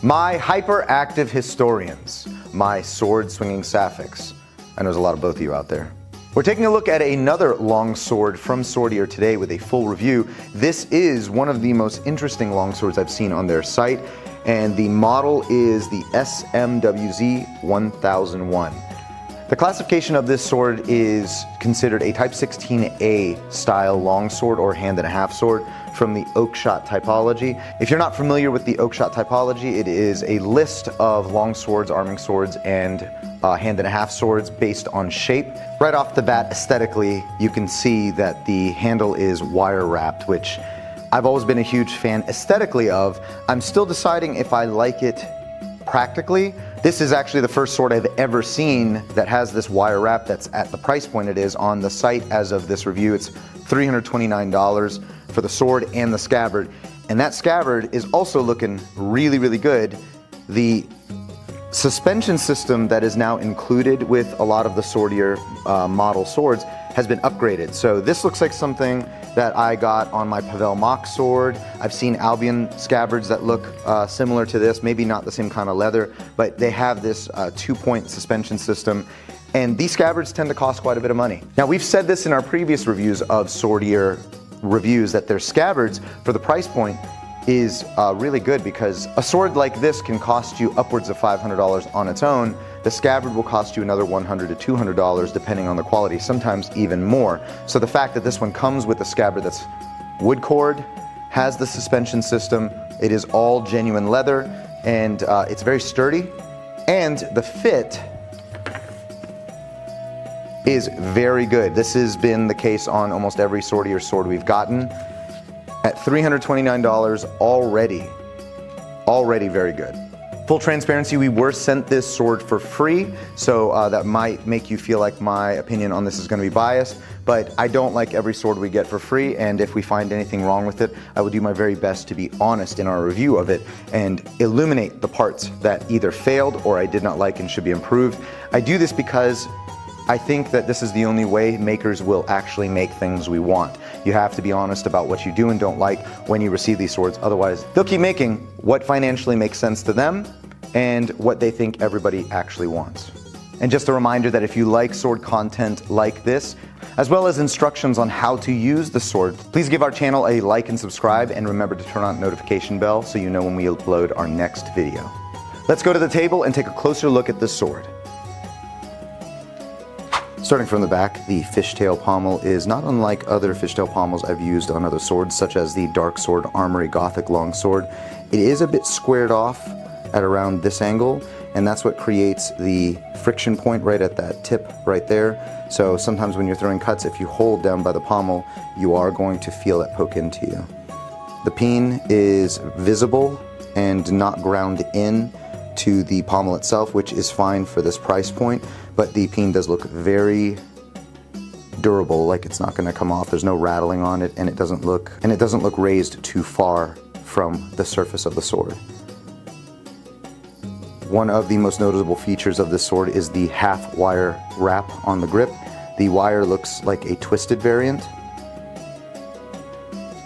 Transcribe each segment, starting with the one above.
My hyperactive historians, my sword-swinging sapphics. I know there's a lot of both of you out there. We're taking a look at another longsword from Swordier today with a full review. This is one of the most interesting longswords I've seen on their site, and the model is the SWMZ-1001. The classification of this sword is considered a Type 16A style longsword or hand-and-a-half sword from the oakshot typology. If you're not familiar with the oakshot typology, it is a list of longswords, arming swords, and hand-and-a-half swords based on shape. Right off the bat, aesthetically, you can see that the handle is wire wrapped, which I've always been a huge fan aesthetically of. I'm still deciding if I like it practically. This is actually the first sword I've ever seen that has this wire wrap that's at the price point it is on the site as of this review. It's $329 for the sword and the scabbard. And that scabbard is also looking really, really good. The suspension system that is now included with a lot of the Swordier model swords has been upgraded. So this looks like something that I got on my Pavel Mock sword. I've seen Albion scabbards that look similar to this, maybe not the same kind of leather, but they have this 2-point suspension system. And these scabbards tend to cost quite a bit of money. Now, we've said this in our previous reviews of Swordier reviews that their scabbards for the price point is really good, because a sword like this can cost you upwards of $500 on its own. The scabbard will cost you another $100 to $200 depending on the quality, sometimes even more. So the fact that this one comes with a scabbard that's wood cord, has the suspension system, it is all genuine leather, and it's very sturdy, and the fit is very good. This has been the case on almost every Swordier sword we've gotten. At $329 already very good. Full transparency, we were sent this sword for free, so that might make you feel like my opinion on this is going to be biased, but I don't like every sword we get for free, and if we find anything wrong with it, I will do my very best to be honest in our review of it and illuminate the parts that either failed or I did not like and should be improved. I do this because I think that this is the only way makers will actually make things we want. You have to be honest about what you do and don't like when you receive these swords, otherwise they'll keep making what financially makes sense to them and what they think everybody actually wants. And just a reminder that if you like sword content like this, as well as instructions on how to use the sword, please give our channel a like and subscribe, and remember to turn on the notification bell so you know when we upload our next video. Let's go to the table and take a closer look at this sword. Starting from the back, the fishtail pommel is not unlike other fishtail pommels I've used on other swords, such as the Dark Sword Armory Gothic longsword. It is a bit squared off at around this angle, and that's what creates the friction point right at that tip right there. So sometimes when you're throwing cuts, if you hold down by the pommel, you are going to feel it poke into you. The peen is visible and not ground in to the pommel itself, which is fine for this price point, but the peen does look very durable, like it's not going to come off. There's no rattling on it, and it doesn't look raised too far from the surface of the sword. One of the most noticeable features of this sword is the half wire wrap on the grip. The wire looks like a twisted variant.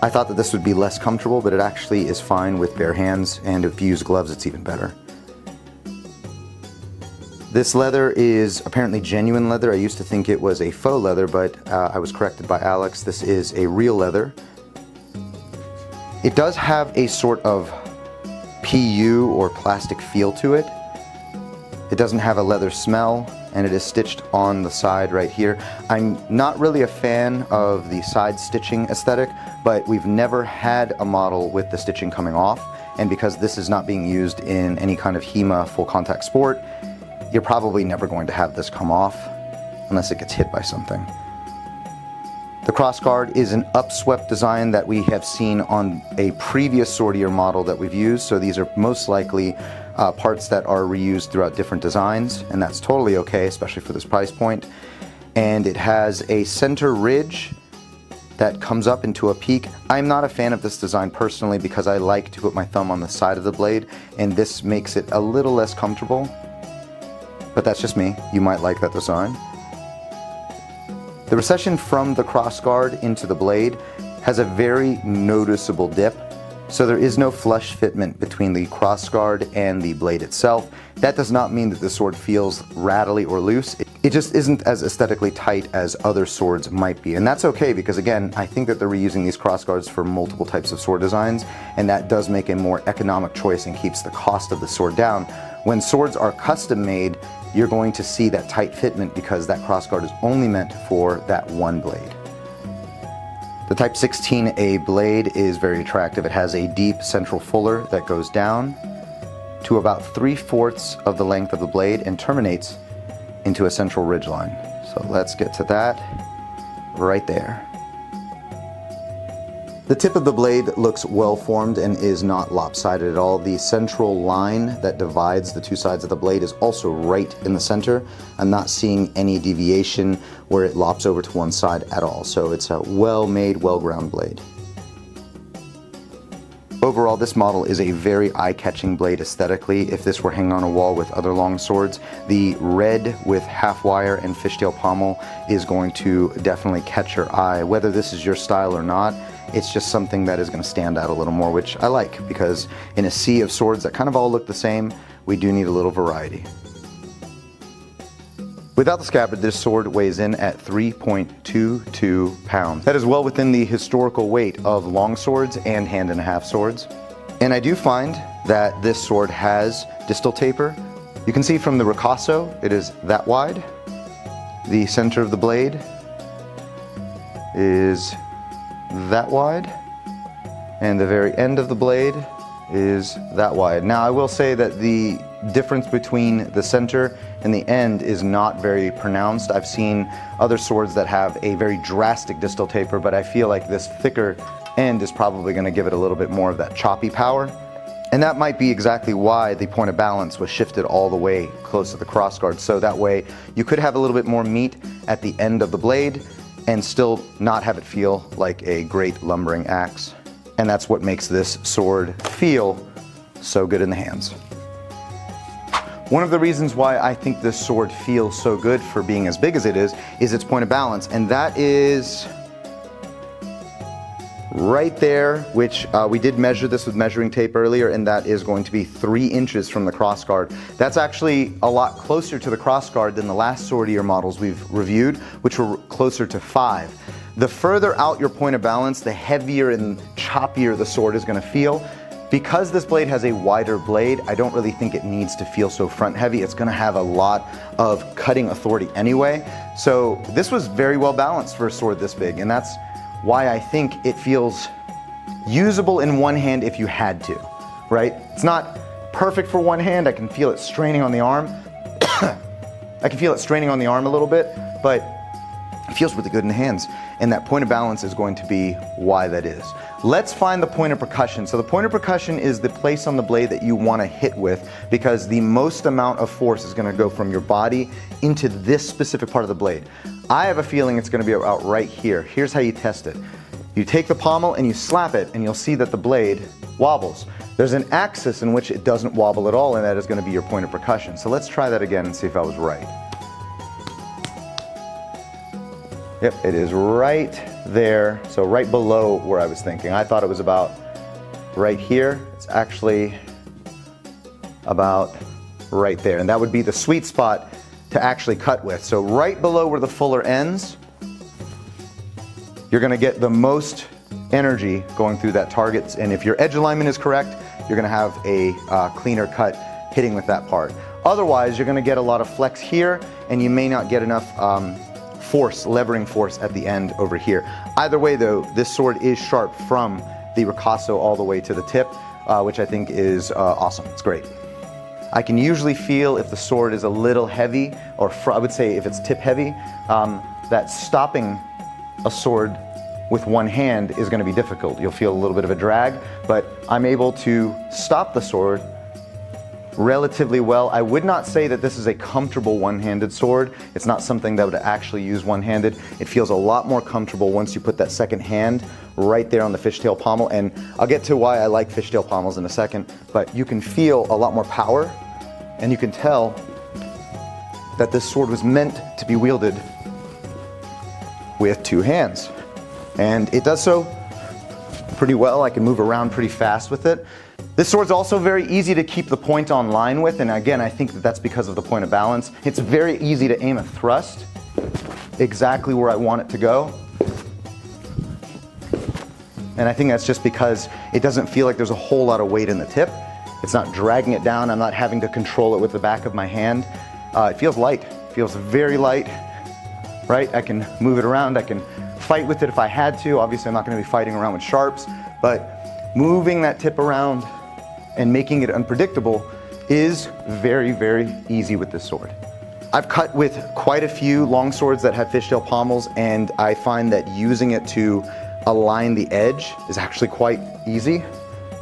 I thought that this would be less comfortable, but it actually is fine with bare hands, and if you use gloves, it's even better. This leather is apparently genuine leather. I used to think it was a faux leather, but I was corrected by Alex. This is a real leather. It does have a sort of PU or plastic feel to it. It doesn't have a leather smell, and it is stitched on the side right here. I'm not really a fan of the side stitching aesthetic, but we've never had a model with the stitching coming off, and because this is not being used in any kind of HEMA full contact sport, you're probably never going to have this come off unless it gets hit by something. The crossguard is an upswept design that we have seen on a previous Swordier model that we've used, so these are most likely parts that are reused throughout different designs, and that's totally okay, especially for this price point. And it has a center ridge that comes up into a peak. I'm not a fan of this design personally because I like to put my thumb on the side of the blade, and this makes it a little less comfortable, but that's just me. You might like that design. The recession from the crossguard into the blade has a very noticeable dip, So there is no flush fitment between the crossguard and the blade itself. That does not mean that the sword feels rattly or loose. It just isn't as aesthetically tight as other swords might be. And that's okay, because again, I think that they're reusing these crossguards for multiple types of sword designs, and that does make a more economic choice and keeps the cost of the sword down. When swords are custom made, you're going to see that tight fitment because that crossguard is only meant for that one blade. The Type 16A blade is very attractive. It has a deep central fuller that goes down to about 3/4 of the length of the blade and terminates into a central ridgeline. So let's get to that right there. The tip of the blade looks well formed and is not lopsided at all. The central line that divides the two sides of the blade is also right in the center. I'm not seeing any deviation where it lops over to one side at all. So it's a well-made, well-ground blade. Overall, this model is a very eye-catching blade aesthetically. If this were hanging on a wall with other long swords, the red with half wire and fishtail pommel is going to definitely catch your eye. Whether this is your style or not, it's just something that is going to stand out a little more, which I like, because in a sea of swords that kind of all look the same, we do need a little variety. Without the scabbard, this sword weighs in at 3.22 pounds. That is well within the historical weight of long swords and hand-and-a-half swords. And I do find that this sword has distal taper. You can see from the ricasso, it is that wide. The center of the blade is that wide, and the very end of the blade is that wide. Now I will say that the difference between the center and the end is not very pronounced. I've seen other swords that have a very drastic distal taper, but I feel like this thicker end is probably going to give it a little bit more of that choppy power. And that might be exactly why the point of balance was shifted all the way close to the crossguard, so that way you could have a little bit more meat at the end of the blade and still not have it feel like a great lumbering axe. And that's what makes this sword feel so good in the hands. One of the reasons why I think this sword feels so good for being as big as it is its point of balance, and that is right there, which we did measure this with measuring tape earlier, and that is going to be 3 inches from the crossguard. That's actually a lot closer to the crossguard than the last Swordier models we've reviewed, which were closer to 5. The further out your point of balance, the heavier and choppier the sword is going to feel. Because this blade has a wider blade, I don't really think it needs to feel so front heavy. It's going to have a lot of cutting authority anyway. So this was very well balanced for a sword this big, and that's why I think it feels usable in one hand if you had to, right? It's not perfect for one hand. I can feel it straining on the arm. I can feel it straining on the arm a little bit, but it feels really good in the hands. And that point of balance is going to be why that is. Let's find the point of percussion. So the point of percussion is the place on the blade that you want to hit with, because the most amount of force is going to go from your body into this specific part of the blade. I have a feeling it's going to be about right here. Here's how you test it. You take the pommel and you slap it, and you'll see that the blade wobbles. There's an axis in which it doesn't wobble at all, and that is going to be your point of percussion. So let's try that again and see if I was right. Yep, it is right there, so right below where I was thinking. I thought it was about right here. It's actually about right there, and that would be the sweet spot to actually cut with. So right below where the fuller ends, you're going to get the most energy going through that target, and if your edge alignment is correct, you're going to have a cleaner cut hitting with that part. Otherwise, you're going to get a lot of flex here, and you may not get enough force, levering force at the end over here. Either way though, this sword is sharp from the ricasso all the way to the tip, which I think is awesome. It's great. I can usually feel if the sword is a little heavy, or I would say if it's tip heavy, that stopping a sword with one hand is going to be difficult. You'll feel a little bit of a drag, but I'm able to stop the sword relatively well. I would not say that this is a comfortable one-handed sword. It's not something that would actually use one-handed. It feels a lot more comfortable once you put that second hand right there on the fishtail pommel, and I'll get to why I like fishtail pommels in a second, but you can feel a lot more power, and you can tell that this sword was meant to be wielded with 2 hands, and it does so pretty well. I can move around pretty fast with it. This sword's also very easy to keep the point on line with, and again, I think that that's because of the point of balance. It's very easy to aim a thrust exactly where I want it to go. And I think that's just because it doesn't feel like there's a whole lot of weight in the tip. It's not dragging it down. I'm not having to control it with the back of my hand. It feels light. It feels very light, right? I can move it around. I can fight with it if I had to. Obviously, I'm not going to be fighting around with sharps, but moving that tip around and making it unpredictable is very, very easy with this sword. I've cut with quite a few long swords that have fishtail pommels, and I find that using it to align the edge is actually quite easy.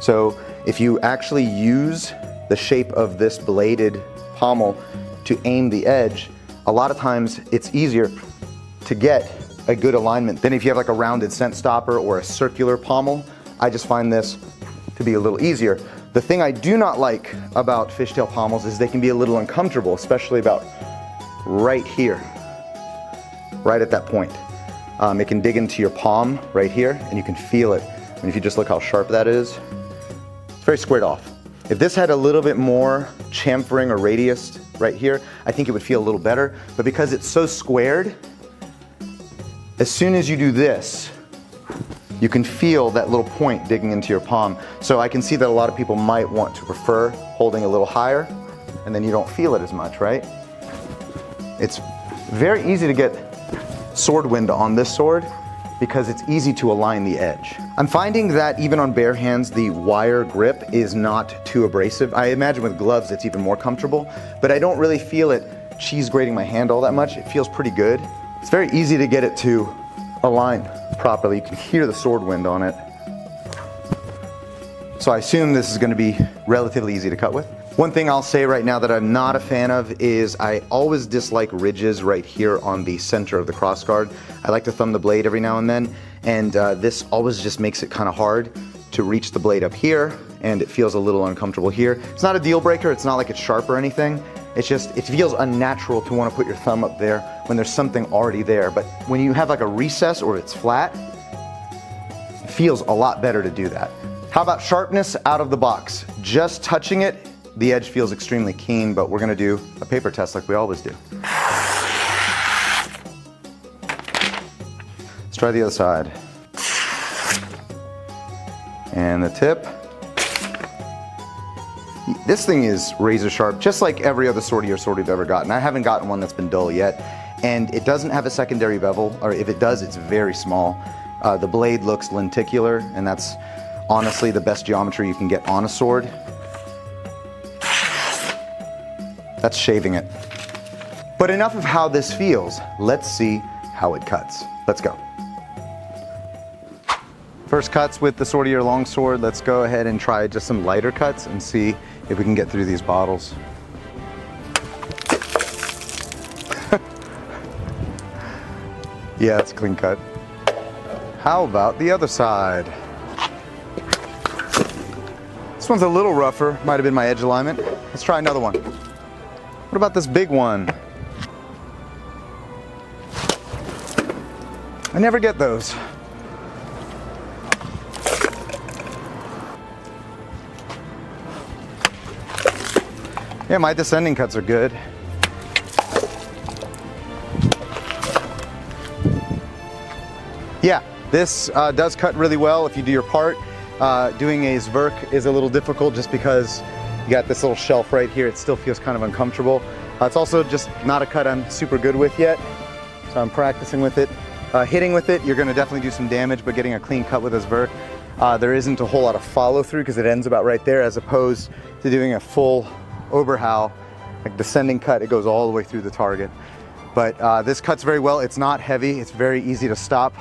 So if you actually use the shape of this bladed pommel to aim the edge, a lot of times it's easier to get a good alignment than if you have like a rounded scent stopper or a circular pommel. I just find this to be a little easier. The thing I do not like about fishtail pommels is they can be a little uncomfortable, especially about right here, right at that point. It can dig into your palm right here, and you can feel it. And if you just look how sharp that is, it's very squared off. If this had a little bit more chamfering or radius right here, I think it would feel a little better. But because it's so squared, as soon as you do this, you can feel that little point digging into your palm. So I can see that a lot of people might want to prefer holding a little higher, and then you don't feel it as much, right? It's very easy to get sword wind on this sword because it's easy to align the edge. I'm finding that even on bare hands, the wire grip is not too abrasive. I imagine with gloves it's even more comfortable, but I don't really feel it cheese grating my hand all that much. It feels pretty good. It's very easy to get it to align properly. You can hear the sword wind on it. So I assume this is going to be relatively easy to cut with. One thing I'll say right now that I'm not a fan of is I always dislike ridges right here on the center of the crossguard. I like to thumb the blade every now and then, and this always just makes it kind of hard to reach the blade up here, and it feels a little uncomfortable here. It's not a deal breaker. It's not like it's sharp or anything. It's just, it feels unnatural to want to put your thumb up there when there's something already there. But when you have like a recess or it's flat, it feels a lot better to do that. How about sharpness out of the box? Just touching it, the edge feels extremely keen, but we're gonna do a paper test like we always do. Let's try the other side. And the tip. This thing is razor sharp, just like every other Swordier sword you've ever gotten. I haven't gotten one that's been dull yet, and it doesn't have a secondary bevel, or if it does, it's very small. The blade looks lenticular, and that's honestly the best geometry you can get on a sword. That's shaving it. But enough of how this feels. Let's see how it cuts. Let's go. First cuts with the Swordier longsword. Let's go ahead and try just some lighter cuts and see if we can get through these bottles. Yeah, it's a clean cut. How about the other side? This one's a little rougher. Might have been my edge alignment. Let's try another one. What about this big one? I never get those. Yeah, my descending cuts are good. Yeah, this does cut really well if you do your part. Doing a Zwerk is a little difficult just because you got this little shelf right here. It still feels kind of uncomfortable. It's also just not a cut I'm super good with yet, so I'm practicing with it. Hitting with it, you're going to definitely do some damage, but getting a clean cut with a Zwerk, there isn't a whole lot of follow through because it ends about right there, as opposed to doing a full Oberhau, like descending cut. It goes all the way through the target. But this cuts very well. It's not heavy. It's very easy to stop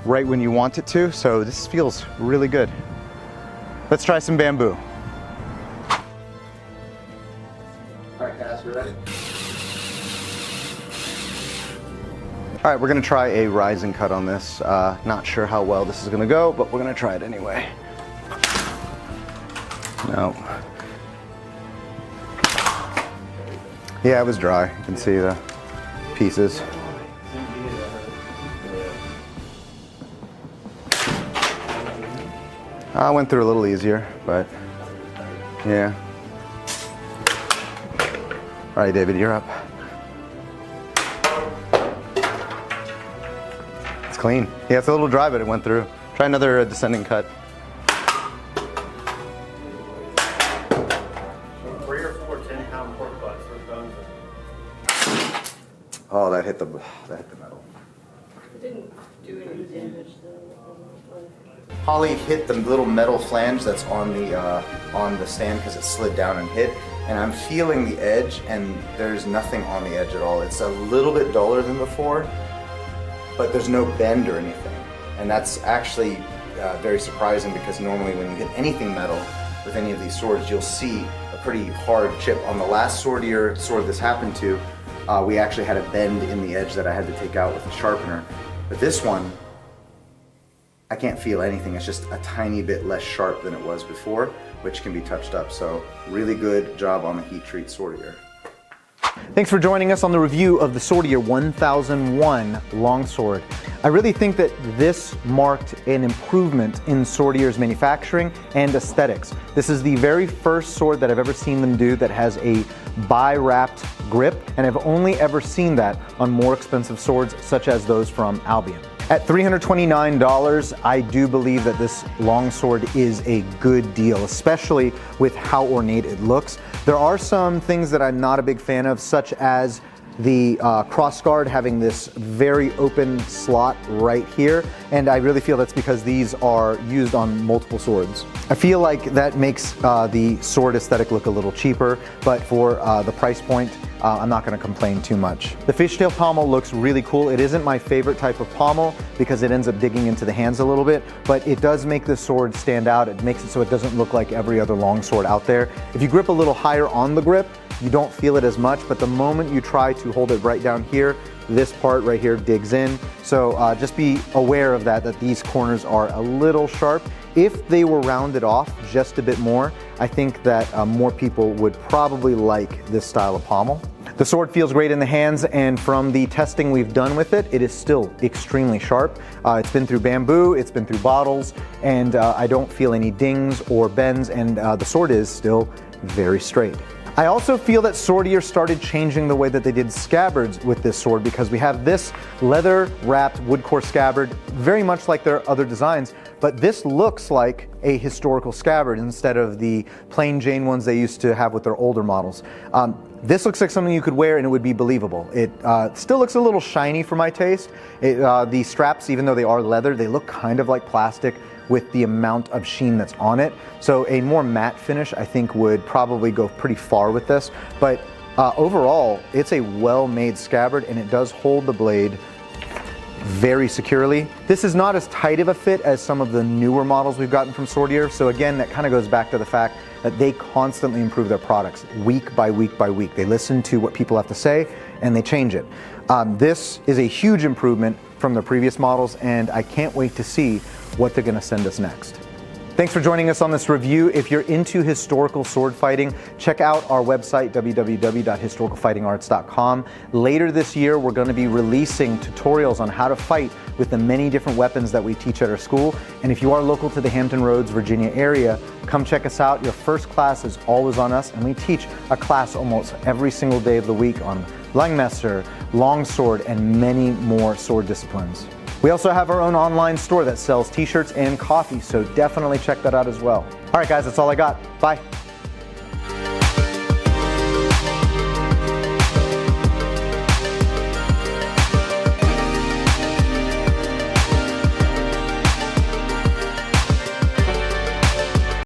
right when you want it to, so this feels really good. Let's try some bamboo. All right, guys, we're ready. All right, we're gonna try a rising cut on this. Not sure how well this is gonna go, but we're gonna try it anyway. No. Yeah, it was dry. You can see the pieces. I went through a little easier, but yeah. All right, David, you're up. It's clean. Yeah, it's a little dry, but it went through. Try another descending cut. 3 or 4 10-pound pork butts with bones in them. Oh, that hit the metal. It didn't do any damage though. Holly hit the little metal flange that's on the stand because it slid down and hit, and I'm feeling the edge, and there's nothing on the edge at all. It's a little bit duller than before, but there's no bend or anything, and that's actually very surprising because normally when you hit anything metal with any of these swords, you'll see a pretty hard chip. On the last Swordier sword this happened to, we actually had a bend in the edge that I had to take out with a sharpener, but this one, I can't feel anything. It's just a tiny bit less sharp than it was before, which can be touched up. So really good job on the heat treat Swordier. Thanks for joining us on the review of the Swordier 1001 longsword. I really think that this marked an improvement in Swordier's manufacturing and aesthetics. This is the very first sword that I've ever seen them do that has a bi-wrapped grip, and I've only ever seen that on more expensive swords such as those from Albion. At $329, I do believe that this longsword is a good deal, especially with how ornate it looks. There are some things that I'm not a big fan of, such as the crossguard having this very open slot right here, and I really feel that's because these are used on multiple swords. I feel like that makes the sword aesthetic look a little cheaper, but for the price point, I'm not going to complain too much. The fishtail pommel looks really cool. It isn't my favorite type of pommel because it ends up digging into the hands a little bit, but it does make the sword stand out. It makes it so it doesn't look like every other longsword out there. If you grip a little higher on the grip, you don't feel it as much, but the moment you try to hold it right down here, this part right here digs in. So just be aware of that these corners are a little sharp. If they were rounded off just a bit more, I think that more people would probably like this style of pommel. The sword feels great in the hands, and from the testing we've done with it, it is still extremely sharp. It's been through bamboo, it's been through bottles, and I don't feel any dings or bends, and the sword is still very straight. I also feel that Swordier started changing the way that they did scabbards with this sword, because we have this leather-wrapped wood core scabbard, very much like their other designs, but this looks like a historical scabbard instead of the plain Jane ones they used to have with their older models. This looks like something you could wear and it would be believable. It still looks a little shiny for my taste. The straps, even though they are leather, they look kind of like plastic with the amount of sheen that's on it. So a more matte finish, I think, would probably go pretty far with this. But overall, it's a well-made scabbard, and it does hold the blade very securely. This is not as tight of a fit as some of the newer models we've gotten from Swordier. So again, that kind of goes back to the fact that they constantly improve their products week by week by week. They listen to what people have to say and they change it. This is a huge improvement from the previous models, and I can't wait to see what they're going to send us next. Thanks for joining us on this review. If you're into historical sword fighting, check out our website, www.historicalfightingarts.com. Later this year, we're going to be releasing tutorials on how to fight with the many different weapons that we teach at our school. And if you are local to the Hampton Roads, Virginia area, come check us out. Your first class is always on us, and we teach a class almost every single day of the week on Langmesser, longsword, and many more sword disciplines. We also have our own online store that sells t-shirts and coffee, so definitely check that out as well. All right, guys, that's all I got. Bye.